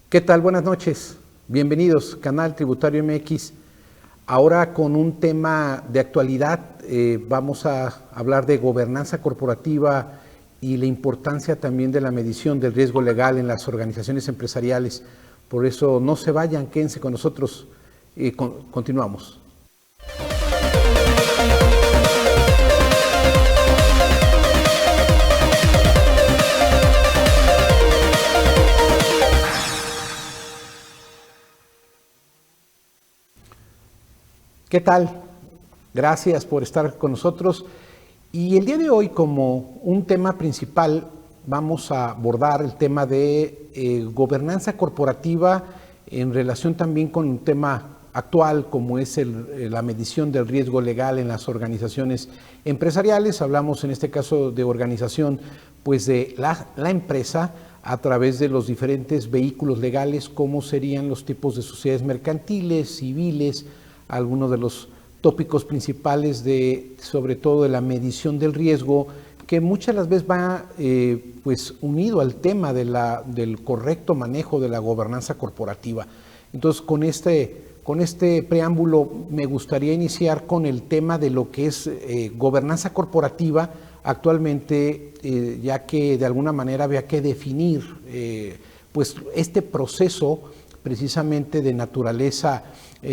¿Qué tal? Buenas noches. Bienvenidos, Canal Tributario MX. Ahora con un tema de actualidad, vamos a hablar de gobernanza corporativa y la importancia también de la medición del riesgo legal en las organizaciones empresariales. Por eso no se vayan, quédense con nosotros y continuamos. ¿Qué tal? Gracias por estar con nosotros. Y el día de hoy, como un tema principal, vamos a abordar el tema de gobernanza corporativa en relación también con un tema actual, como es la medición del riesgo legal en las organizaciones empresariales. Hablamos en este caso de organización, pues de la empresa a través de los diferentes vehículos legales, como serían los tipos de sociedades mercantiles, civiles, algunos de los tópicos principales sobre todo de la medición del riesgo, que muchas de las veces va pues unido al tema del correcto manejo de la gobernanza corporativa. Entonces, con este preámbulo me gustaría iniciar con el tema de lo que es gobernanza corporativa actualmente, ya que de alguna manera había que definir pues este proceso precisamente de naturaleza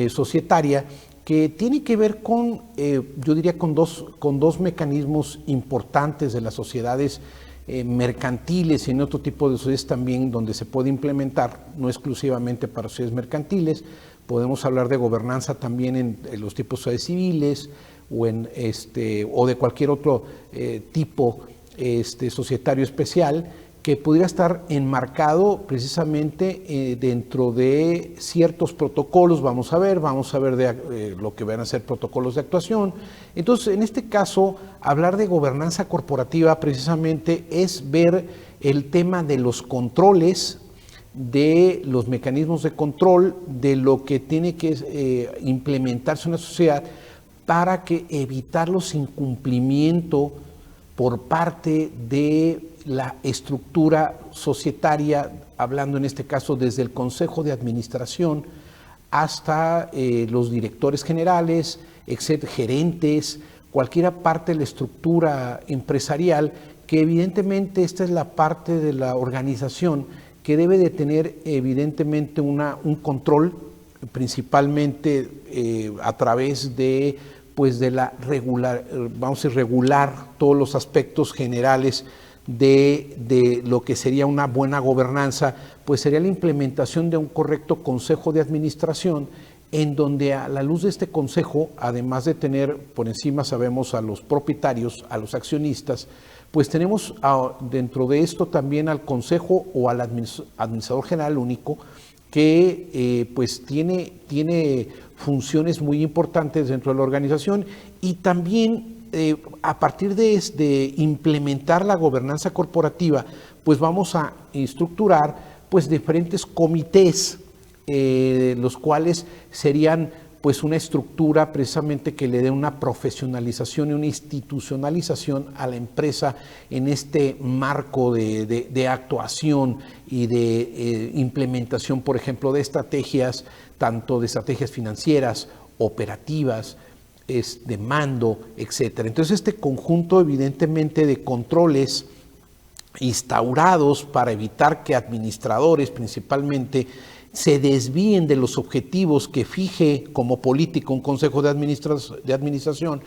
societaria, que tiene que ver con, yo diría, con dos mecanismos importantes de las sociedades mercantiles y en otro tipo de sociedades también donde se puede implementar, no exclusivamente para sociedades mercantiles. Podemos hablar de gobernanza también en los tipos de sociedades civiles o de cualquier otro tipo societario especial, que pudiera estar enmarcado precisamente dentro de ciertos protocolos. Vamos a ver lo que van a ser protocolos de actuación. Entonces, en este caso, hablar de gobernanza corporativa precisamente es ver el tema de los controles, de los mecanismos de control, de lo que tiene que implementarse en una sociedad para que evitar los incumplimientos por parte de la estructura societaria, hablando en este caso desde el Consejo de Administración hasta los directores generales, gerentes, cualquier parte de la estructura empresarial, que evidentemente esta es la parte de la organización que debe de tener evidentemente un control, principalmente a través de regular todos los aspectos generales de lo que sería una buena gobernanza, pues sería la implementación de un correcto consejo de administración, en donde a la luz de este consejo, además de tener por encima, sabemos, a los propietarios, a los accionistas, pues tenemos dentro de esto también al consejo o al administrador general único, que pues tiene funciones muy importantes dentro de la organización. Y también a partir de implementar la gobernanza corporativa, pues vamos a estructurar pues diferentes comités, los cuales serían pues una estructura precisamente que le dé una profesionalización y una institucionalización a la empresa en este marco de actuación y de implementación, por ejemplo, de estrategias, tanto de estrategias financieras, operativas, de mando, etcétera. Entonces, este conjunto evidentemente de controles instaurados para evitar que administradores principalmente se desvíen de los objetivos que fije como político un consejo de administración,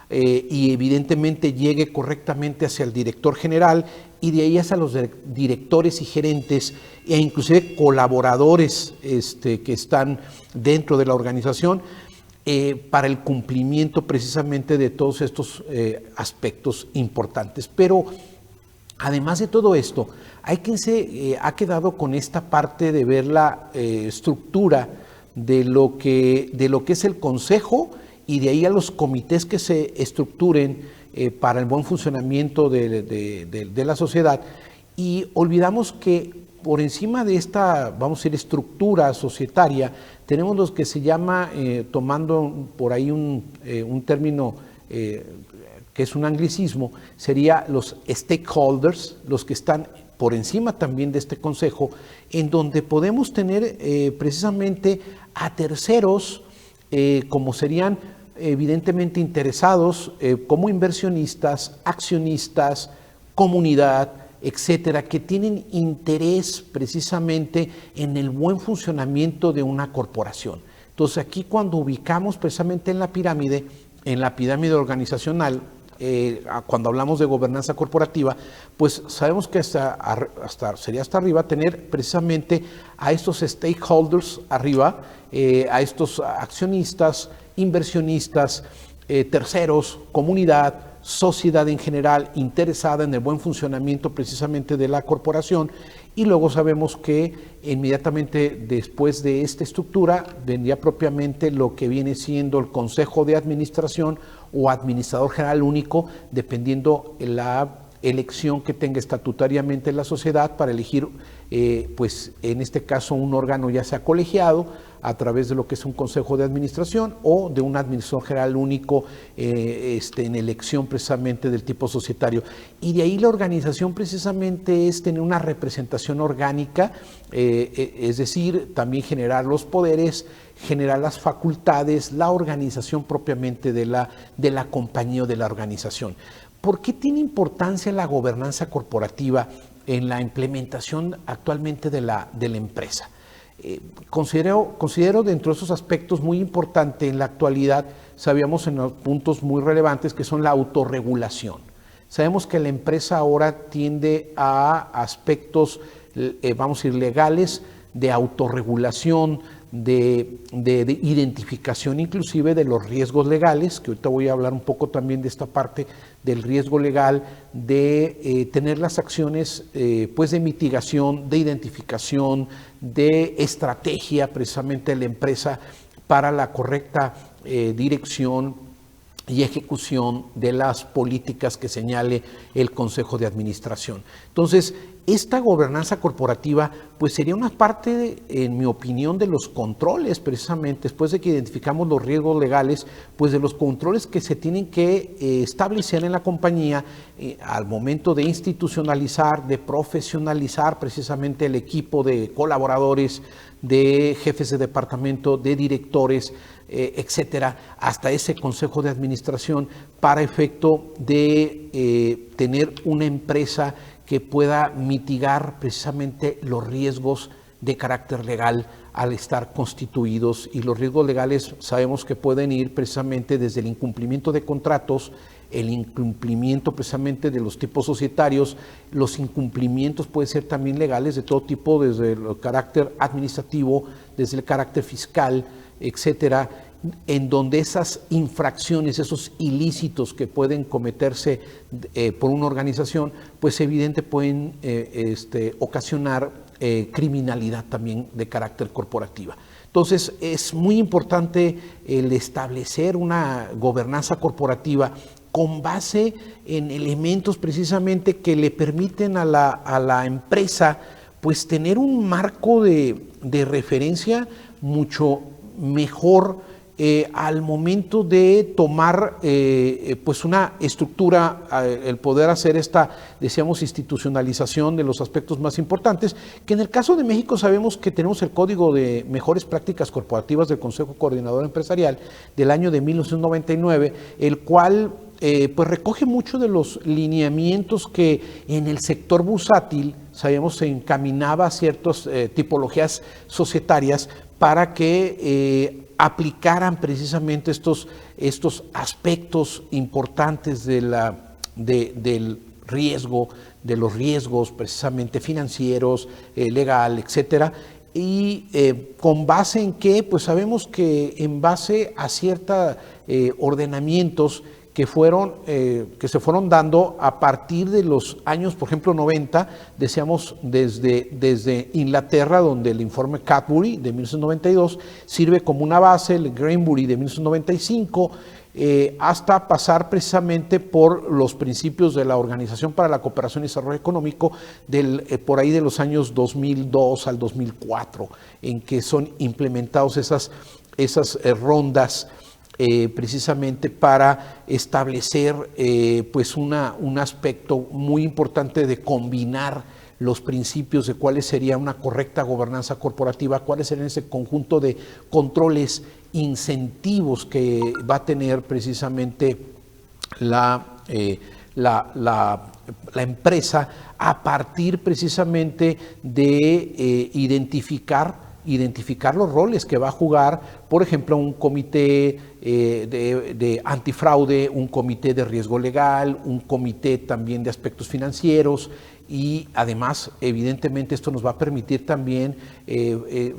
y evidentemente llegue correctamente hacia el director general y de ahí hacia los directores y gerentes e inclusive colaboradores que están dentro de la organización, para el cumplimiento precisamente de todos estos aspectos importantes. Pero además de todo esto, hay quien se ha quedado con esta parte de ver la estructura de lo que es el consejo y de ahí a los comités que se estructuren para el buen funcionamiento de la sociedad, y olvidamos que por encima de esta, vamos a decir, estructura societaria, tenemos los que se llama, tomando por ahí un término que es un anglicismo, sería los stakeholders, los que están por encima también de este consejo, en donde podemos tener precisamente a terceros, como serían evidentemente interesados como inversionistas, accionistas, comunidad, etcétera, que tienen interés precisamente en el buen funcionamiento de una corporación. Entonces aquí cuando ubicamos precisamente en la pirámide organizacional, cuando hablamos de gobernanza corporativa, pues sabemos que sería hasta arriba tener precisamente a estos stakeholders arriba, a estos accionistas, inversionistas, terceros, comunidad, sociedad en general interesada en el buen funcionamiento precisamente de la corporación, y luego sabemos que inmediatamente después de esta estructura vendría propiamente lo que viene siendo el Consejo de Administración o Administrador General Único, dependiendo la elección que tenga estatutariamente la sociedad para elegir, pues en este caso un órgano ya sea colegiado a través de lo que es un consejo de administración o de un administrador general único en elección precisamente del tipo societario. Y de ahí la organización precisamente es tener una representación orgánica, es decir, también generar los poderes, generar las facultades, la organización propiamente de la compañía o de la organización. ¿Por qué tiene importancia la gobernanza corporativa en la implementación actualmente de la empresa? Considero dentro de esos aspectos muy importante en la actualidad, sabíamos en los puntos muy relevantes que son la autorregulación. Sabemos que la empresa ahora tiende a aspectos, vamos a decir, legales, de autorregulación, de identificación inclusive de los riesgos legales, que ahorita voy a hablar un poco también de esta parte del riesgo legal, de tener las acciones pues de mitigación, de identificación, de estrategia precisamente de la empresa para la correcta dirección y ejecución de las políticas que señale el Consejo de Administración. Entonces, esta gobernanza corporativa pues sería una parte, en mi opinión, de los controles precisamente, después de que identificamos los riesgos legales, pues de los controles que se tienen que establecer en la compañía al momento de institucionalizar, de profesionalizar precisamente el equipo de colaboradores, de jefes de departamento, de directores, etcétera, hasta ese consejo de administración para efecto de tener una empresa que pueda mitigar precisamente los riesgos de carácter legal al estar constituidos. Y los riesgos legales sabemos que pueden ir precisamente desde el incumplimiento de contratos, el incumplimiento precisamente de los tipos societarios, los incumplimientos pueden ser también legales de todo tipo, desde el carácter administrativo, desde el carácter fiscal, etcétera, en donde esas infracciones, esos ilícitos que pueden cometerse por una organización, pues evidente pueden ocasionar criminalidad también de carácter corporativa. Entonces es muy importante el establecer una gobernanza corporativa con base en elementos precisamente que le permiten a la empresa pues tener un marco de referencia mucho mejor al momento de tomar pues una estructura, el poder hacer esta, decíamos, institucionalización de los aspectos más importantes, que en el caso de México sabemos que tenemos el Código de Mejores Prácticas Corporativas del Consejo Coordinador Empresarial del año de 1999, el cual pues recoge mucho de los lineamientos que en el sector bursátil, sabemos, se encaminaba a ciertas tipologías societarias para que aplicaran precisamente estos aspectos importantes del riesgo, de los riesgos precisamente financieros, legal, etcétera. Y con base en qué, pues sabemos que en base a ciertos ordenamientos que se fueron dando a partir de los años, por ejemplo, 90, decíamos desde Inglaterra, donde el informe Cadbury de 1992 sirve como una base, el Greenbury de 1995, hasta pasar precisamente por los principios de la Organización para la Cooperación y Desarrollo Económico por ahí de los años 2002 al 2004, en que son implementados esas rondas precisamente para establecer pues un aspecto muy importante de combinar los principios de cuáles sería una correcta gobernanza corporativa, cuáles serían ese conjunto de controles, incentivos que va a tener precisamente la empresa a partir precisamente de identificar los roles que va a jugar, por ejemplo, un comité de antifraude, un comité de riesgo legal, un comité también de aspectos financieros, y además, evidentemente, esto nos va a permitir también,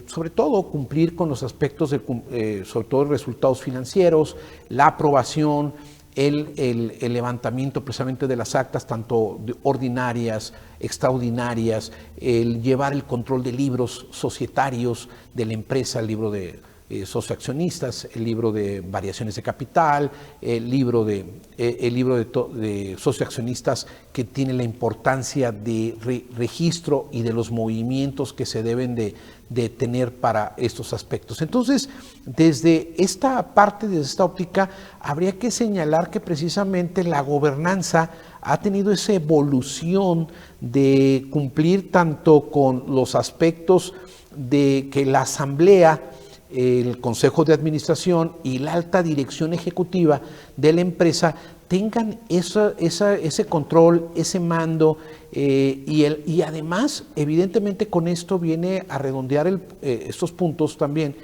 sobre todo, cumplir con los aspectos, sobre todo, resultados financieros, la aprobación, el levantamiento precisamente de las actas, tanto ordinarias, extraordinarias, el llevar el control de libros societarios de la empresa, el libro de socioaccionistas, el libro de variaciones de capital, el libro de socioaccionistas, que tiene la importancia de registro y de los movimientos que se deben de tener para estos aspectos. Entonces, desde esta parte, desde esta óptica, habría que señalar que precisamente la gobernanza ha tenido esa evolución de cumplir tanto con los aspectos de que la asamblea, el consejo de administración y la alta dirección ejecutiva de la empresa tengan ese control, ese mando, y además, evidentemente, con esto viene a redondear estos puntos también,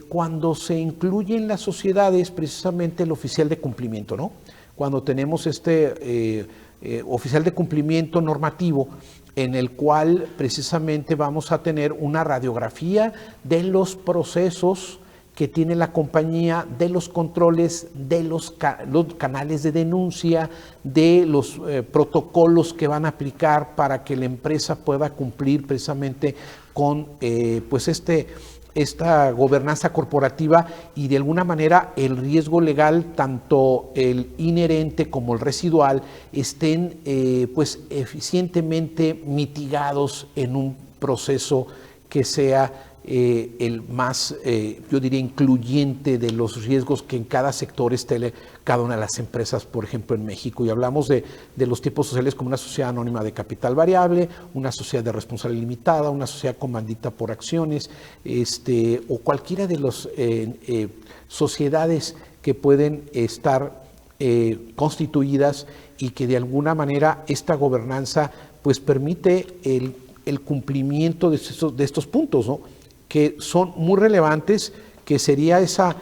cuando se incluye en las sociedades precisamente el oficial de cumplimiento, ¿no? Cuando tenemos oficial de cumplimiento normativo, en el cual precisamente vamos a tener una radiografía de los procesos que tiene la compañía, de los controles, de los canales de denuncia, de los protocolos que van a aplicar para que la empresa pueda cumplir precisamente con esta gobernanza corporativa, y de alguna manera el riesgo legal, tanto el inherente como el residual, estén eficientemente mitigados en un proceso que sea el más, yo diría, incluyente de los riesgos que en cada sector esté cada una de las empresas, por ejemplo, en México. Y hablamos de los tipos sociales como una sociedad anónima de capital variable, una sociedad de responsabilidad limitada, una sociedad comandita por acciones, o cualquiera de las sociedades que pueden estar constituidas, y que de alguna manera esta gobernanza pues permite el cumplimiento de estos puntos, ¿no?, que son muy relevantes, que sería esa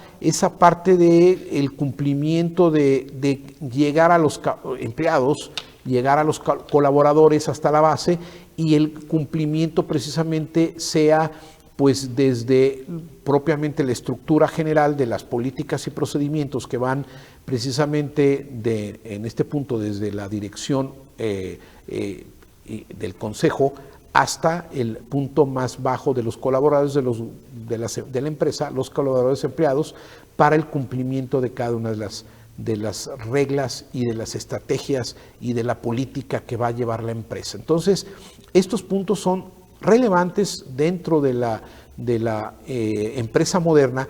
parte del cumplimiento de llegar a los empleados, llegar a los colaboradores hasta la base, y el cumplimiento precisamente sea pues desde propiamente la estructura general de las políticas y procedimientos que van precisamente en este punto desde la dirección del consejo hasta el punto más bajo de los colaboradores de la empresa, los colaboradores empleados, para el cumplimiento de cada una de las reglas y de las estrategias y de la política que va a llevar la empresa. Entonces, estos puntos son relevantes dentro de la empresa moderna,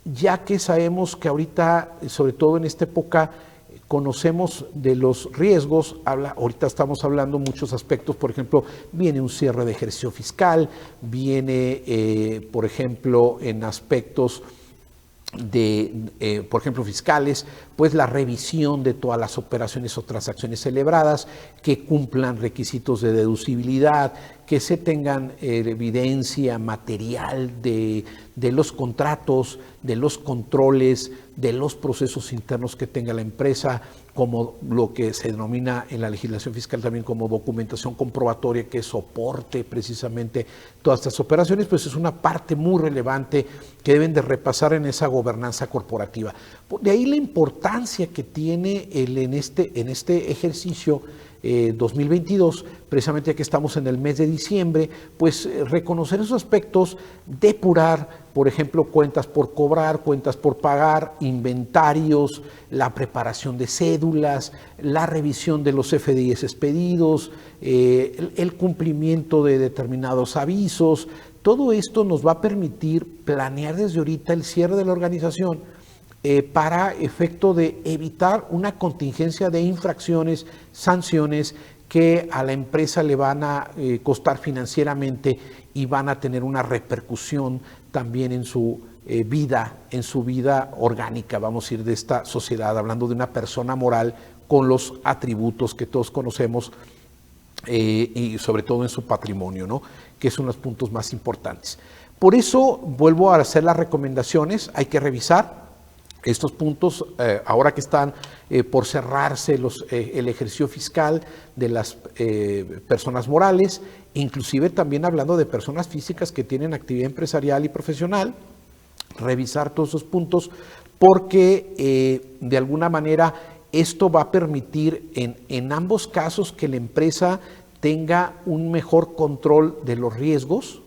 ya que sabemos que ahorita, sobre todo en esta época, conocemos de los riesgos. Ahorita estamos hablando muchos aspectos, por ejemplo, viene un cierre de ejercicio fiscal, viene, por ejemplo, en aspectos por ejemplo, fiscales, pues la revisión de todas las operaciones o transacciones celebradas, que cumplan requisitos de deducibilidad, que se tengan evidencia material de los contratos, de los controles, de los procesos internos que tenga la empresa, como lo que se denomina en la legislación fiscal también como documentación comprobatoria, que soporte precisamente todas estas operaciones. Pues es una parte muy relevante que deben de repasar en esa gobernanza corporativa. De ahí la importancia que tiene en este ejercicio 2022, precisamente que estamos en el mes de diciembre, pues reconocer esos aspectos, depurar, por ejemplo, cuentas por cobrar, cuentas por pagar, inventarios, la preparación de cédulas, la revisión de los FDIs expedidos, el cumplimiento de determinados avisos. Todo esto nos va a permitir planear desde ahorita el cierre de la organización, para efecto de evitar una contingencia de infracciones, sanciones que a la empresa le van a costar financieramente y van a tener una repercusión también en su vida orgánica, vamos a ir de esta sociedad, hablando de una persona moral con los atributos que todos conocemos y sobre todo en su patrimonio, ¿no? Que son los puntos más importantes. Por eso vuelvo a hacer las recomendaciones, hay que revisar estos puntos, ahora que están por cerrarse el ejercicio fiscal de las personas morales, inclusive también hablando de personas físicas que tienen actividad empresarial y profesional, revisar todos esos puntos porque de alguna manera esto va a permitir en ambos casos que la empresa tenga un mejor control de los riesgos,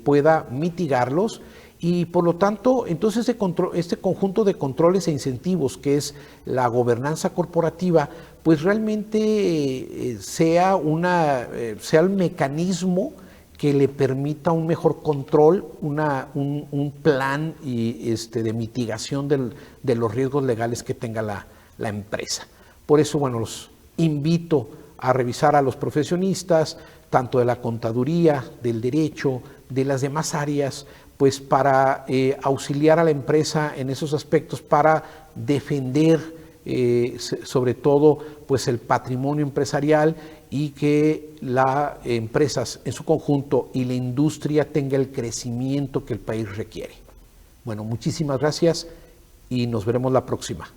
pueda mitigarlos y por lo tanto entonces este conjunto de controles e incentivos que es la gobernanza corporativa pues realmente sea el mecanismo que le permita un mejor control, un plan de mitigación de los riesgos legales que tenga la empresa. Por eso, bueno, los invito a revisar a los profesionistas, tanto de la contaduría, del derecho, de las demás áreas, pues para auxiliar a la empresa en esos aspectos, para defender sobre todo pues el patrimonio empresarial y que las empresas en su conjunto y la industria tenga el crecimiento que el país requiere. Bueno, muchísimas gracias y nos veremos la próxima.